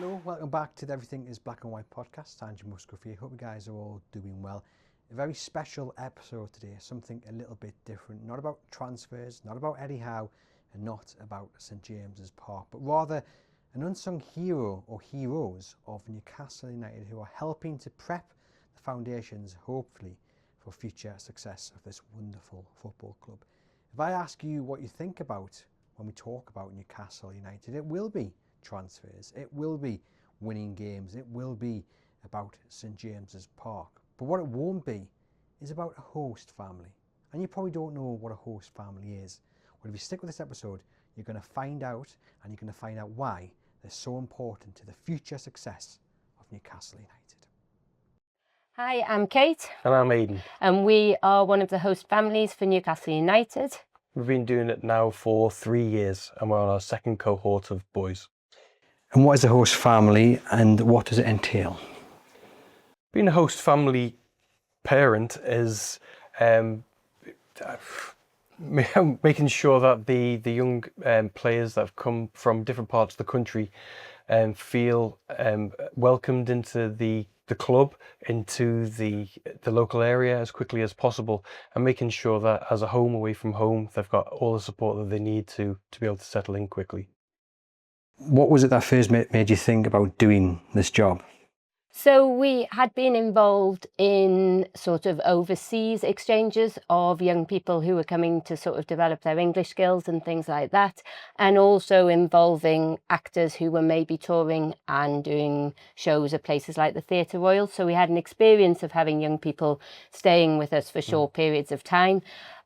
Hello, welcome back to the Everything is Black and White podcast. I'm Jim Musgrove here. Hope you guys are all doing well. A very special episode today, something a little bit different. Not about transfers, not about Eddie Howe, and not about St James's Park, but rather an unsung hero or heroes of Newcastle United who are helping to prep the foundations, hopefully, for future success of this wonderful football club. If I ask you what you think about when we talk about Newcastle United, it will be transfers, it will be winning games, it will be about St James's Park. But what it won't be is about a host family. And you probably don't know what a host family is. Well, if you stick with this episode, you're going to find out, and you're going to find out why they're so important to the future success of Newcastle United. Hi, I'm Kate. And I'm Aidan. And we are one of the host families for Newcastle United. We've been doing it now for 3 years and we're on our second cohort of boys. And what is a host family and what does it entail? Being a host family parent is making sure that the young players that have come from different parts of the country feel welcomed into the club, into the local area as quickly as possible, and making sure that as a home away from home, they've got all the support that they need to be able to settle in quickly. What was it that first made you think about doing this job? So we had been involved in sort of overseas exchanges of young people who were coming to sort of develop their English skills and things like that, and also involving actors who were maybe touring and doing shows at places like the Theatre Royal. So we had an experience of having young people staying with us for short periods of time.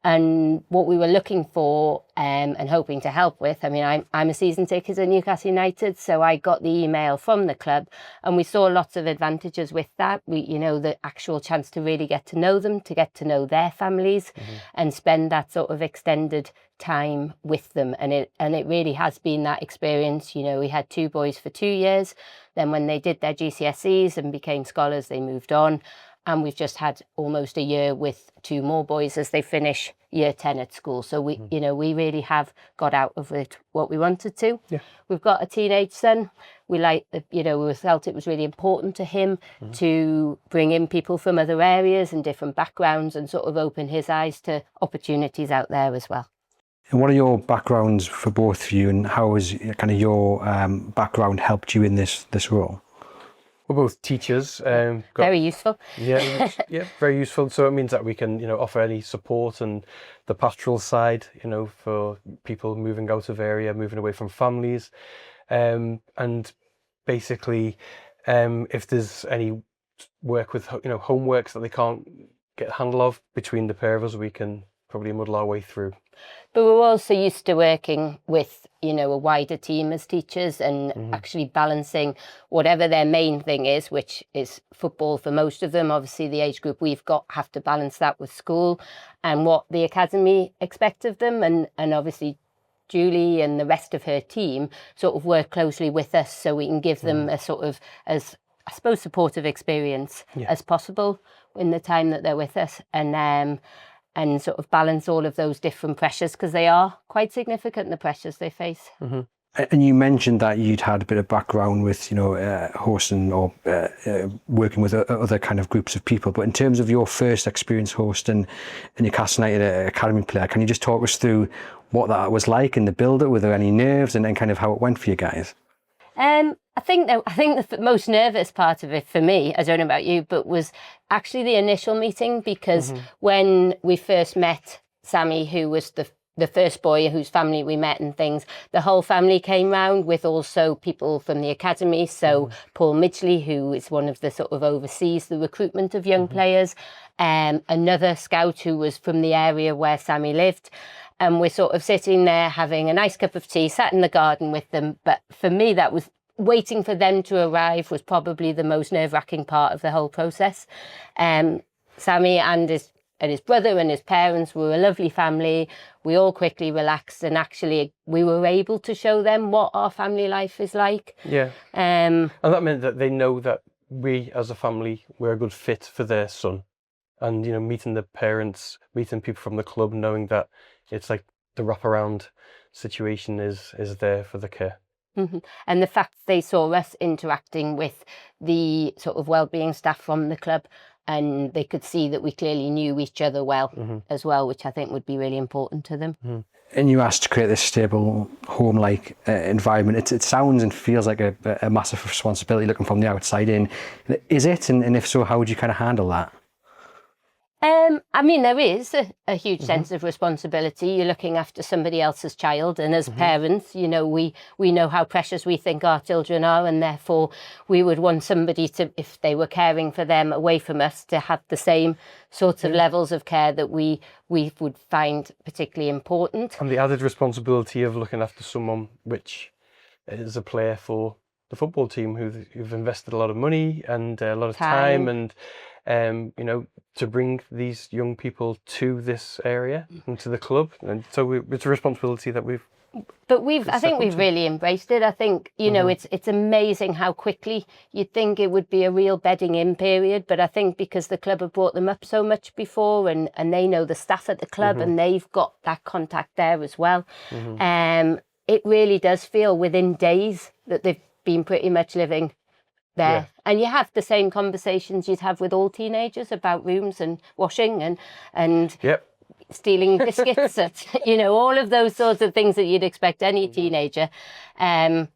And what we were looking for and hoping to help with, I mean, I'm a season ticket at Newcastle United, so I got the email from the club and we saw lots of advantages with that. The actual chance to really get to know them, to get to know their families and spend that sort of extended time with them. And it really has been that experience. We had 2 boys for 2 years. Then when they did their GCSEs and became scholars, they moved on. And we've just had almost a year with 2 more boys as they finish year 10 at school. So we we really have got out of it what we wanted to. Yeah. We've got a teenage son. We felt it was really important to him to bring in people from other areas and different backgrounds and sort of open his eyes to opportunities out there as well. And what are your backgrounds for both of you, and how has kind of your background helped you in this role? We're both teachers. Very useful. Yeah, very useful. So it means that we can, offer any support and the pastoral side, for people moving out of area, moving away from families. And basically, if there's any work with, homeworks that they can't get a handle of between the pair of us, we can probably muddle our way through. But we're also used to working with, a wider team as teachers and actually balancing whatever their main thing is, which is football for most of them. Obviously, the age group we've got have to balance that with school and what the academy expect of them. And obviously, Julie and the rest of her team sort of work closely with us so we can give them a sort of, as I suppose, supportive experience as possible in the time that they're with us. And sort of balance all of those different pressures, because they are quite significant, the pressures they face. And you mentioned that you'd had a bit of background with, hosting or working with other kind of groups of people. But in terms of your first experience hosting a Newcastle United academy player, can you just talk us through what that was like in the build-up? Were there any nerves and kind of how it went for you guys? I think the most nervous part of it for me, I don't know about you, but was actually the initial meeting, because when we first met Sammy, who was the first boy whose family we met and things, the whole family came round with also people from the academy. So Paul Midgley, who is one of the sort of oversees the recruitment of young players, another scout who was from the area where Sammy lived. And we're sort of sitting there having a nice cup of tea, sat in the garden with them. But for me, that was waiting for them to arrive was probably the most nerve-wracking part of the whole process. Sammy and his brother and his parents were a lovely family. We all quickly relaxed, and actually we were able to show them what our family life is like. Yeah. And that meant that they know that we as a family, we're a good fit for their son. And, meeting the parents, meeting people from the club, knowing that it's like the wraparound situation is there for the care. And the fact they saw us interacting with the sort of wellbeing staff from the club, and they could see that we clearly knew each other well as well, which I think would be really important to them. And you asked to create this stable home-like environment. It sounds and feels like a massive responsibility looking from the outside in. Is it? And if so, how would you kind of handle that? I mean, there is a huge sense of responsibility. You're looking after somebody else's child, and as parents, you know, we know how precious we think our children are, and therefore we would want somebody to, if they were caring for them away from us, to have the same sorts of levels of care that we would find particularly important. And the added responsibility of looking after someone which is a player for the football team who've invested a lot of money and a lot of time and you know, to bring these young people to this area and to the club, and so it's a responsibility that we've. But I think we've really embraced it. I think, you know, it's amazing how quickly you'd think it would be a real bedding in period. But I think because the club have brought them up so much before, and they know the staff at the club, and they've got that contact there as well. It really does feel within days that they've been pretty much living there. Yeah. And you have the same conversations you'd have with all teenagers about rooms and washing and stealing biscuits, you know, all of those sorts of things that you'd expect any teenager to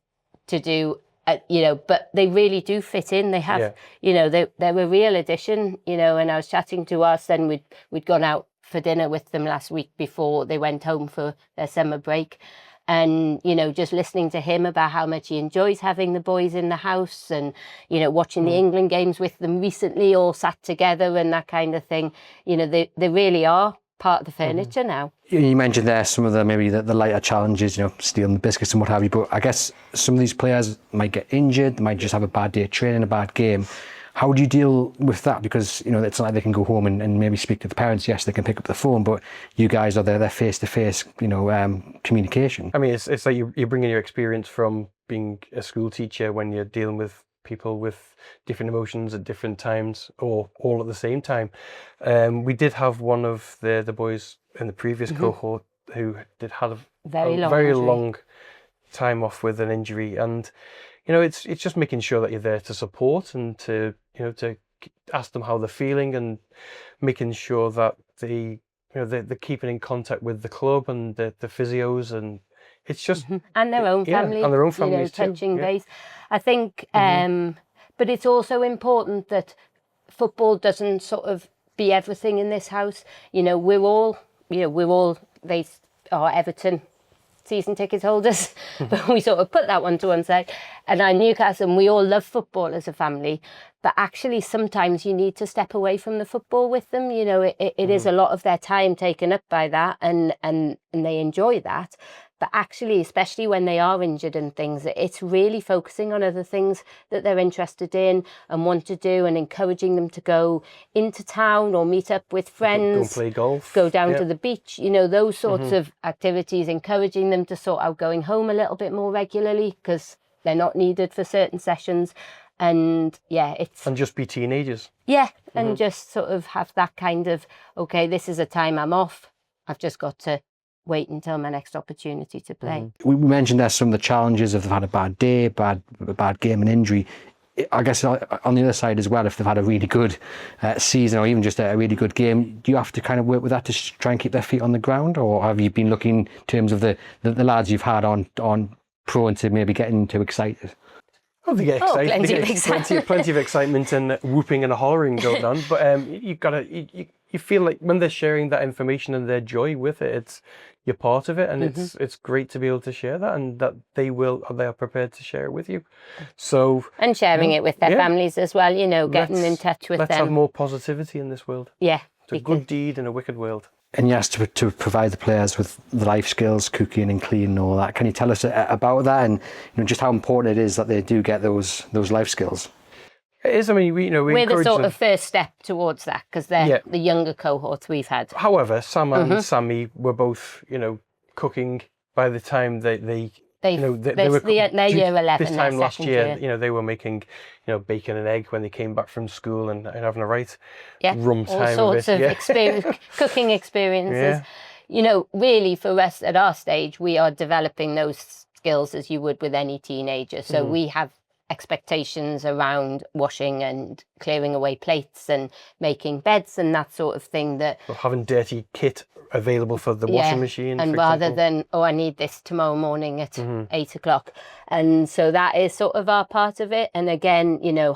do, you know, but they really do fit in. They have, you know, they're a real addition, you know, and I was chatting to us, then we'd gone out for dinner with them last week before they went home for their summer break. And, you know, just listening to him about how much he enjoys having the boys in the house and, you know, watching the England games with them recently, all sat together and that kind of thing. You know, they really are part of the furniture now. You mentioned there some of maybe the lighter challenges, you know, stealing the biscuits and what have you, but I guess some of these players might get injured, they might just have a bad day of training, a bad game. How do you deal with that? Because, you know, it's not like they can go home and maybe speak to the parents. Yes, they can pick up the phone, but you guys are there face-to-face, you know, communication. I mean, it's like you're bringing your experience from being a school teacher when you're dealing with people with different emotions at different times or all at the same time. We did have one of the boys in the previous cohort who had a very long time off with an injury, and you know, it's just making sure that you're there to support and to, you know, to ask them how they're feeling and making sure that they're keeping in contact with the club and the physios, and it's just and their own family, and their own families too. Touching base, I think. But it's also important that football doesn't sort of be everything in this house. You know, we're all they are Everton season ticket holders, but we sort of put that one to one side. And I'm Newcastle, and we all love football as a family, but actually sometimes you need to step away from the football with them. You know, it is a lot of their time taken up by that, and they enjoy that. But actually, especially when they are injured and things, it's really focusing on other things that they're interested in and want to do, and encouraging them to go into town or meet up with friends. Go play golf. Go down to the beach, you know, those sorts of activities, encouraging them to sort out going home a little bit more regularly because they're not needed for certain sessions. And and just be teenagers. Yeah, and just sort of have that kind of, okay, this is a time I'm off. I've just got to wait until my next opportunity to play. We mentioned there's some of the challenges if they've had a bad day, a bad game and injury. I guess on the other side as well, if they've had a really good season or even just a really good game, do you have to kind of work with that to try and keep their feet on the ground? Or have you been looking in terms of the lads you've had on pro and to maybe getting too excited? Oh, they get excited. Plenty of excitement and whooping and hollering going on. But you feel like when they're sharing that information and their joy with it, you're part of it, and it's great to be able to share that, and that they are prepared to share it with you. So and sharing it with their families as well. You know, getting in touch with them. Let's have more positivity in this world. Yeah, it's a good deed in a wicked world. And you asked to provide the players with the life skills, cooking and cleaning and all that. Can you tell us about that, and you know, just how important it is that they do get those life skills? It is. I mean, we're the sort of first step towards that, because they're the younger cohorts we've had. However, Sam and Sammy were both, you know, cooking by the time they were year 11. This time last year, you know, they were making, you know, bacon and egg when they came back from school and having a right rum time. All sorts of cooking experiences. Yeah. You know, really for us at our stage, we are developing those skills as you would with any teenager. So we have expectations around washing and clearing away plates and making beds and that sort of thing, that Or having dirty kit available for the washing machine, and for rather example. than, oh, I need this tomorrow morning at 8 o'clock. And so that is sort of our part of it. And again, you know,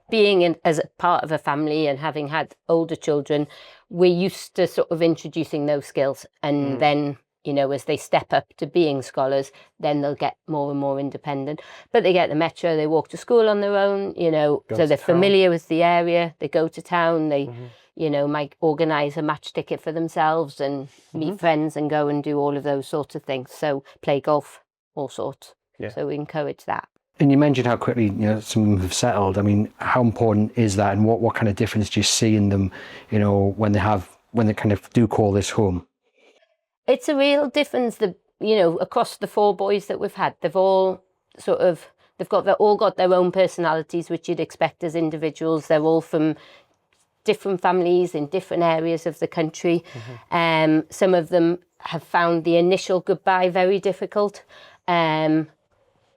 being as a part of a family and having had older children, we're used to sort of introducing those skills. And then, you know, as they step up to being scholars, then they'll get more and more independent. But they get the metro, they walk to school on their own, you know, so they're familiar with the area, they go to town, they, you know, might organise a match ticket for themselves and meet friends and go and do all of those sorts of things. So play golf, all sorts. Yeah. So we encourage that. And you mentioned how quickly, you know, some of them have settled. I mean, how important is that, and what kind of difference do you see in them, you know, when they kind of do call this home? It's a real difference, you know, across the 4 boys that we've had. They've all all got their own personalities, which you'd expect as individuals. They're all from different families in different areas of the country. Some of them have found the initial goodbye very difficult,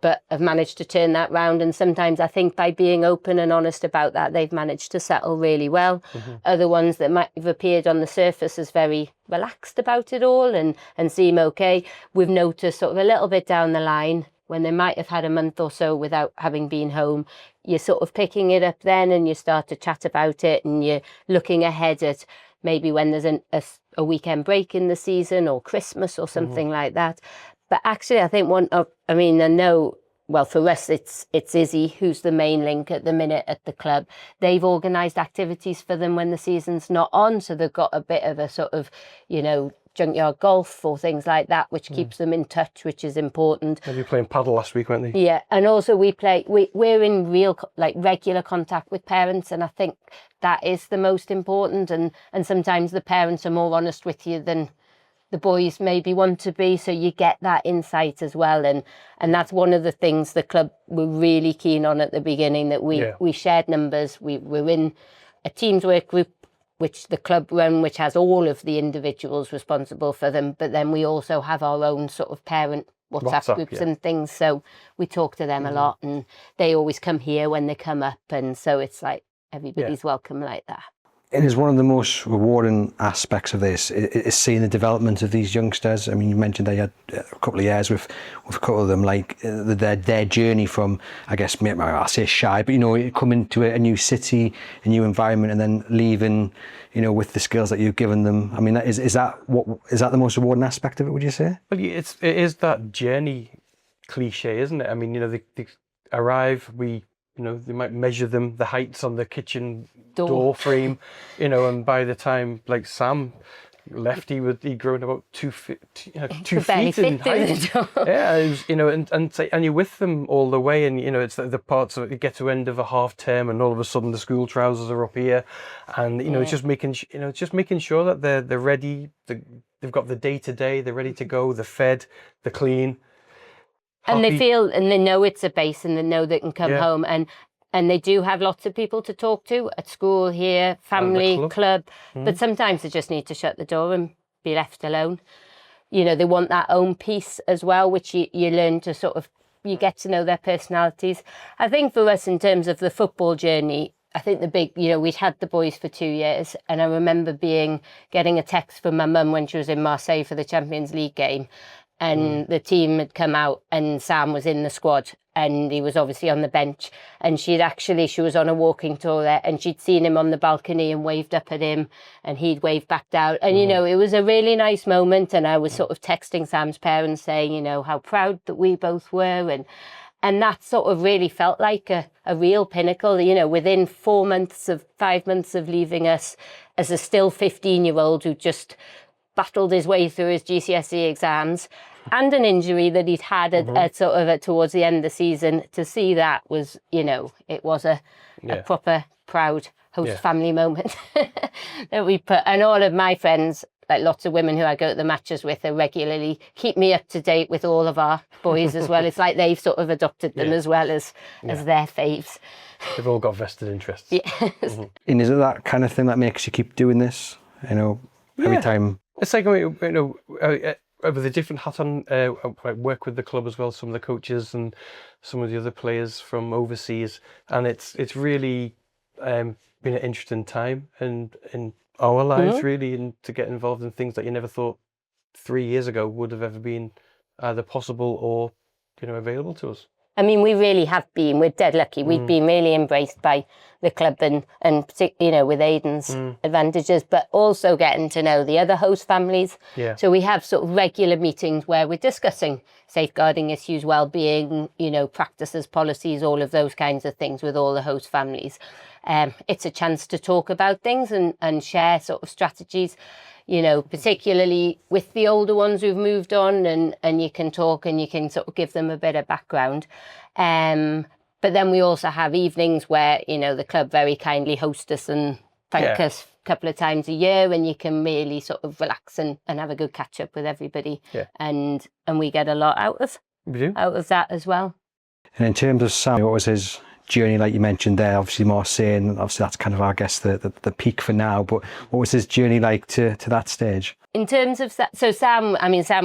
but have managed to turn that round. And sometimes I think by being open and honest about that, they've managed to settle really well. Other ones that might have appeared on the surface as very relaxed about it all and seem okay, we've noticed sort of a little bit down the line, when they might have had a month or so without having been home, you're sort of picking it up then and you start to chat about it, and you're looking ahead at maybe when there's a weekend break in the season or Christmas or something like that. But actually, I think I know, well, for us, it's Izzy, who's the main link at the minute at the club. They've organised activities for them when the season's not on. So they've got a bit of a sort of, you know, junkyard golf or things like that, which keeps them in touch, which is important. They were playing paddle last week, weren't they? Yeah, and also we're in real, like, regular contact with parents, and I think that is the most important. And sometimes the parents are more honest with you than the boys maybe want to be, so you get that insight as well. And that's one of the things the club were really keen on at the beginning, that we shared numbers. We're in a teams work group which the club run, which has all of the individuals responsible for them, but then we also have our own sort of parent WhatsApp groups and things, so we talk to them a lot, and they always come here when they come up, and so it's like everybody's welcome like that. It is one of the most rewarding aspects of this, is seeing the development of these youngsters. I mean, you mentioned they had a couple of years with a couple of them, like their journey from, I guess, I'll say shy, but, you know, coming to a new city, a new environment, and then leaving, you know, with the skills that you've given them. I mean, is that the most rewarding aspect of it, would you say? Well, it is that journey cliche, isn't it? I mean, you know, they arrive, you know, they might measure the heights on the kitchen door frame, you know, and by the time, like Sam left, he'd grown about 2 feet, 2 feet in height. Yeah, it was, you know, and you're with them all the way, and, you know, it's the parts of it, you get to end of a half term, and all of a sudden the school trousers are up here, and, you know, it's just making sure that they're ready. They've got the day-to-day, they're ready to go, they're fed, they're clean. And they feel, and they know it's a base, and they know they can come home, and they do have lots of people to talk to at school, here, family, club. But sometimes they just need to shut the door and be left alone. You know, they want that own peace as well, which you learn to sort of, you get to know their personalities. I think for us, in terms of the football journey, I think the big, you know, we'd had the boys for 2 years, and I remember getting a text from my mum when she was in Marseille for the Champions League game, and the team had come out, and Sam was in the squad, and he was obviously on the bench, and she was on a walking tour there, and she'd seen him on the balcony and waved up at him, and he'd waved back down, and you know, it was a really nice moment. And I was sort of texting Sam's parents saying, you know, how proud that we both were, and that sort of really felt like a real pinnacle, you know, within 5 months of leaving us, as a still 15-year-old who just battled his way through his GCSE exams and an injury that he'd had towards the end of the season. To see that was, you know, it was a proper proud host family moment that we put. And all of my friends, like lots of women who I go to the matches with, are regularly keep me up to date with all of our boys as well. It's like they've sort of adopted them as well as their faves. They've all got vested interests. Yes. And is it that kind of thing that makes you keep doing this, you know, every time? It's like, you know, with a different hat on, I work with the club as well, some of the coaches and some of the other players from overseas, and it's really been an interesting time in our lives, really, and to get involved in things that you never thought 3 years ago would have ever been either possible or, available to us. I mean, we really have been. We're dead lucky. We've been really embraced by the club and particularly, with Aidan's advantages, but also getting to know the other host families. Yeah. So we have sort of regular meetings where we're discussing safeguarding issues, well-being, practices, policies, all of those kinds of things with all the host families. It's a chance to talk about things and share sort of strategies, particularly with the older ones who've moved on, and you can talk and you can sort of give them a bit of background. But then we also have evenings where, the club very kindly host us and thank us a couple of times a year, and you can really sort of relax and have a good catch up with everybody. Yeah. And we get a lot out of that as well. And in terms of Sam, what was his journey, like you mentioned there? Obviously more sane, obviously that's kind of, I guess, the peak for now, but what was his journey like to that stage? In terms of so Sam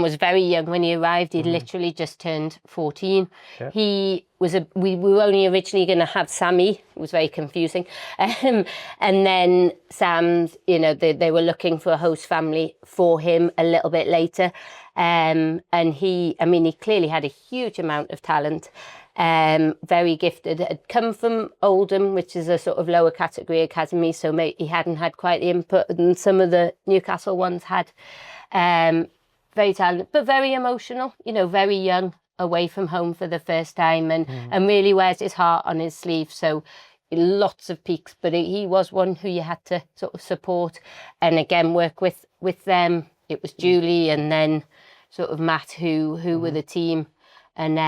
was very young when he arrived. He'd literally just turned 14. Yeah. He was we were only originally going to have Sammy. It was very confusing, and then Sam's, they were looking for a host family for him a little bit later, and he clearly had a huge amount of talent. Very gifted, had come from Oldham, which is a sort of lower category academy, so he hadn't had quite the input and some of the Newcastle ones had. Very talented, but very emotional, very young, away from home for the first time, and really wears his heart on his sleeve. So lots of peaks, but he was one who you had to sort of support and again work with them. It was Julie and then sort of Matt who were the team. And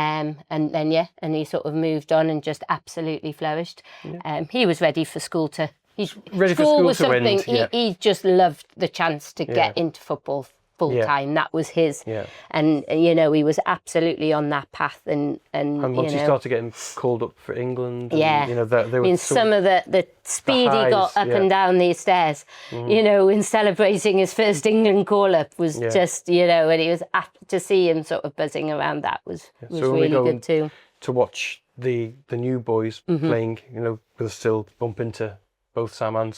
he sort of moved on and just absolutely flourished. Yeah. He was ready for school to. School was something he just loved the chance to get into football full time. That was his. Yeah. And he was absolutely on that path. And once he started getting called up for England. And, some of the speed he got up and down these stairs, in celebrating his first England call up was just, and he was to see him sort of buzzing around that was really good too. To watch the new boys playing, we'll still bump into both Sam and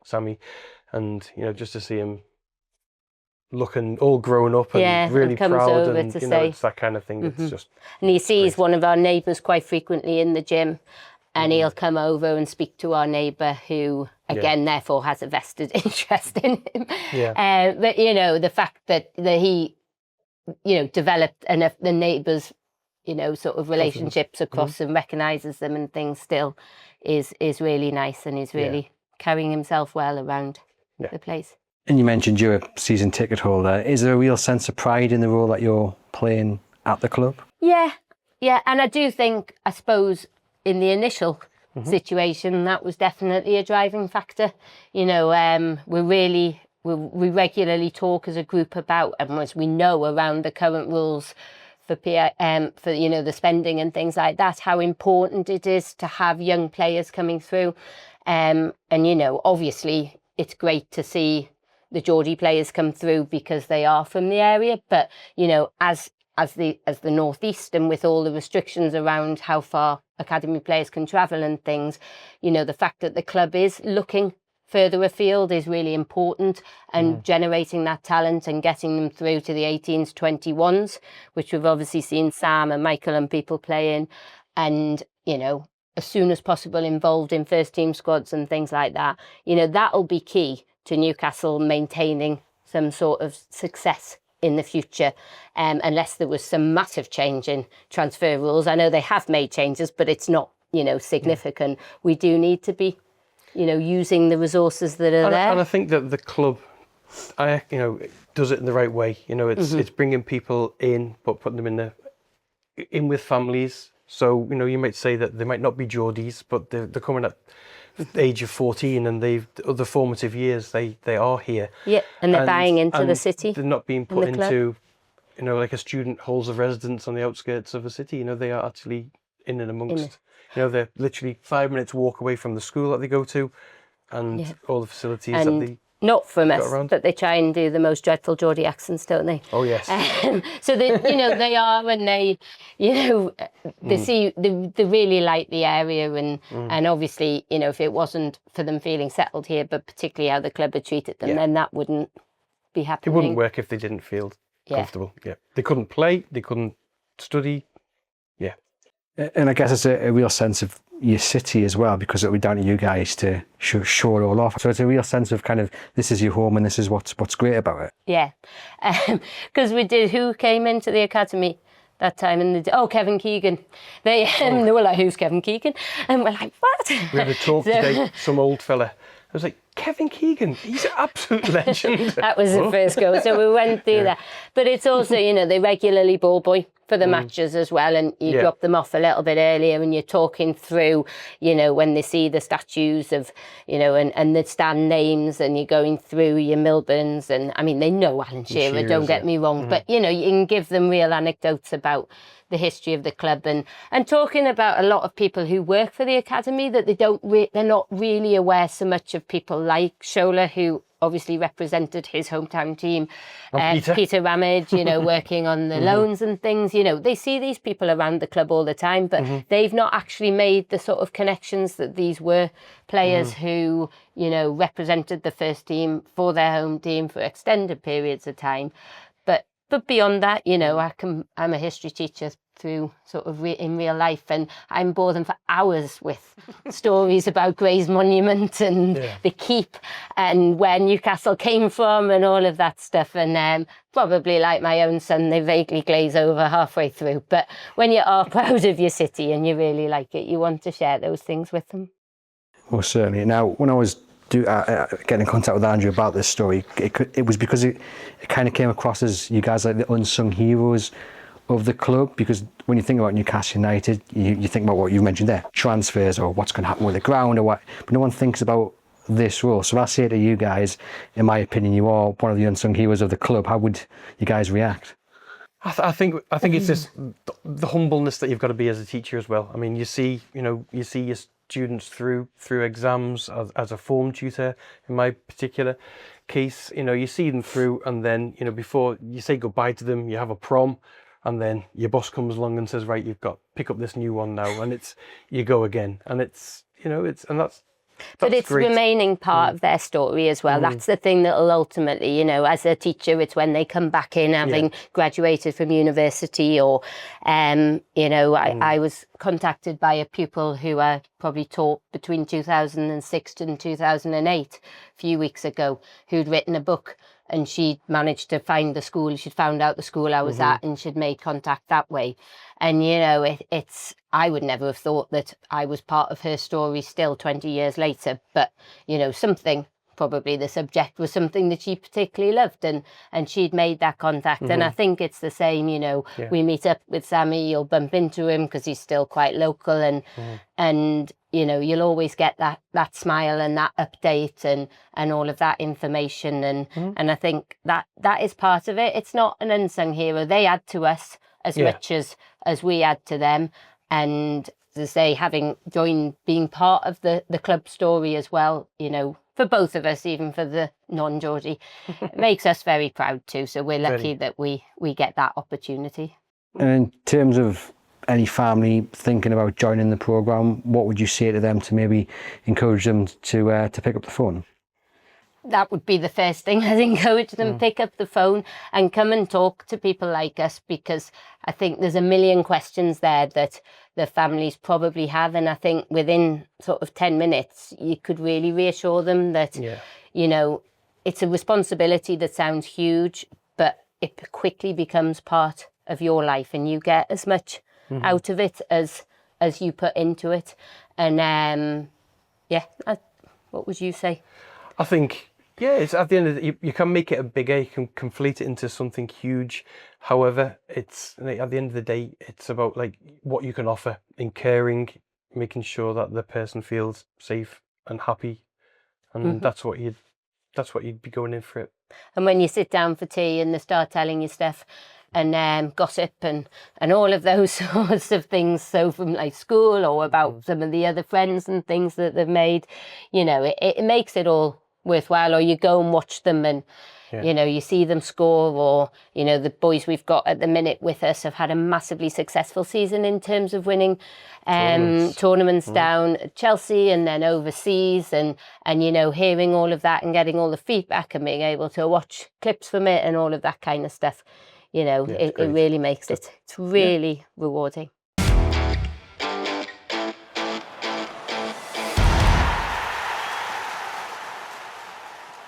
Sammy, and just to see him looking all grown up and really proud, and it's that kind of thing. It's just. And he sees one of our neighbours quite frequently in the gym. And he'll come over and speak to our neighbour who, again, therefore has a vested interest in him. Yeah. But, the fact that he, developed enough the neighbours, sort of relationships across and recognises them and things still is really nice, and he's really carrying himself well around the place. And you mentioned you're a season ticket holder. Is there a real sense of pride in the role that you're playing at the club? Yeah. And I do think, I suppose, in the initial situation, that was definitely a driving factor. We regularly talk as a group about, and as we know around the current rules for the spending and things like that, how important it is to have young players coming through. And obviously it's great to see the Geordie players come through because they are from the area, but as the Northeast, and with all the restrictions around how far academy players can travel and things, the fact that the club is looking further afield is really important, and generating that talent and getting them through to the 18s, 21s, which we've obviously seen Sam and Michael and people playing, and, as soon as possible involved in first team squads and things like that. That'll be key to Newcastle maintaining some sort of success in the future, unless there was some massive change in transfer rules. I know they have made changes, but it's not, significant. We do need to be, using the resources that are there. And I think that the club, does it in the right way. It's bringing people in, but putting them in with families. So, you might say that they might not be Geordies, but they're coming at the age of 14, and the formative years, they are here. Yeah, and they're buying into the city. They're not being put into, like a student halls of residence on the outskirts of a city. They are actually in and amongst. They're literally 5 minutes walk away from the school that they go to, and all the facilities that not from us, around. but they try and do the most dreadful Geordie accents, don't they? Oh yes. So they, they are, and they, they see, they really like the area, and obviously, if it wasn't for them feeling settled here, but particularly how the club had treated them, then that wouldn't be It happening. wouldn't work if they didn't feel comfortable. Yeah, they couldn't play, they couldn't study. Yeah, and I guess it's a real sense of your city as well, because it'll be down to you guys to show it all off. So it's a real sense of kind of, this is your home and this is what's great about it. Yeah, because we did. Who came into the academy that time? And Kevin Keegan. They were like, "Who's Kevin Keegan?" And we're like, "What?" We had a talk today. Some old fella. I was like, Kevin Keegan, he's an absolute legend. That was the first go. So we went through that. But it's also, they regularly ball boy for the matches as well. And you drop them off a little bit earlier, and you're talking through, when they see the statues of, and the stand names, and you're going through your Milburns. And I mean, they know Alan Shearer, don't get me wrong. But, you can give them real anecdotes about the history of the club, and talking about a lot of people who work for the academy that they're not really aware so much of people like Shola, who obviously represented his hometown team, Peter Ramage, working on the loans and things. They see these people around the club all the time, but they've not actually made the sort of connections that these were players who, represented the first team for their home team for extended periods of time. But beyond that, I'm a history teacher through sort of in real life, and I'm bore them for hours with stories about Gray's Monument and the Keep and where Newcastle came from and all of that stuff. And probably like my own son, they vaguely glaze over halfway through. But when you are proud of your city and you really like it, you want to share those things with them. Well, certainly. Now, when I was getting in contact with Andrew about this story, it was because it kind of came across as you guys like the unsung heroes of the club, because when you think about Newcastle United, you think about what you mentioned there, transfers or what's going to happen with the ground or what, but no one thinks about this role. So I say to you guys, in my opinion, you are one of the unsung heroes of the club. How would you guys react? I think it's just the humbleness that you've got to be as a teacher as well. I mean, you see your students through exams as a form tutor. In my particular case, you see them through, and then before you say goodbye to them, you have a prom, and then your boss comes along and says, right, you've got pick up this new one now, and you go again, and that's but it's great. Remaining part of their story as well. That's the thing that'll ultimately, as a teacher, it's when they come back in having graduated from university, or, I was contacted by a pupil who I probably taught between 2006 and 2008 a few weeks ago, who'd written a book, and she'd managed to find the school. She'd found out the school I was at, and she'd made contact that way. And, I would never have thought that I was part of her story still 20 years later. But, something, probably the subject was something that she particularly loved, and she'd made that contact. And I think it's the same, we meet up with Sammy, you'll bump into him because he's still quite local, and you'll always get that smile and that update and all of that information. And I think that is part of it. It's not an unsung hero. They add to us as much as we add to them. And as I say, having joined, being part of the club story as well, for both of us, even for the non-Geordie, it makes us very proud too. So we're lucky that we get that opportunity. And in terms of any family thinking about joining the programme, what would you say to them to maybe encourage them to pick up the phone? That would be the first thing. I'd encourage them, pick up the phone and come and talk to people like us, because I think there's a million questions there that the families probably have. And I think within sort of 10 minutes, you could really reassure them that, it's a responsibility that sounds huge, but it quickly becomes part of your life, and you get as much out of it as you put into it. And what would you say? I think, it's at the end of you can make it a bigger, you can conflate it into something huge. However, it's at the end of the day, it's about like what you can offer in caring, making sure that the person feels safe and happy, and that's what you'd be going in for it. And when you sit down for tea and they start telling you stuff and gossip and all of those sorts of things, so from like school or about some of the other friends and things that they've made, it makes it all worthwhile, or you go and watch them and you know, you see them score, or you know, the boys we've got at the minute with us have had a massively successful season in terms of winning tournaments down at Chelsea and then overseas, and you know, hearing all of that and getting all the feedback and being able to watch clips from it and all of that kind of stuff, you know, it really makes it's really rewarding.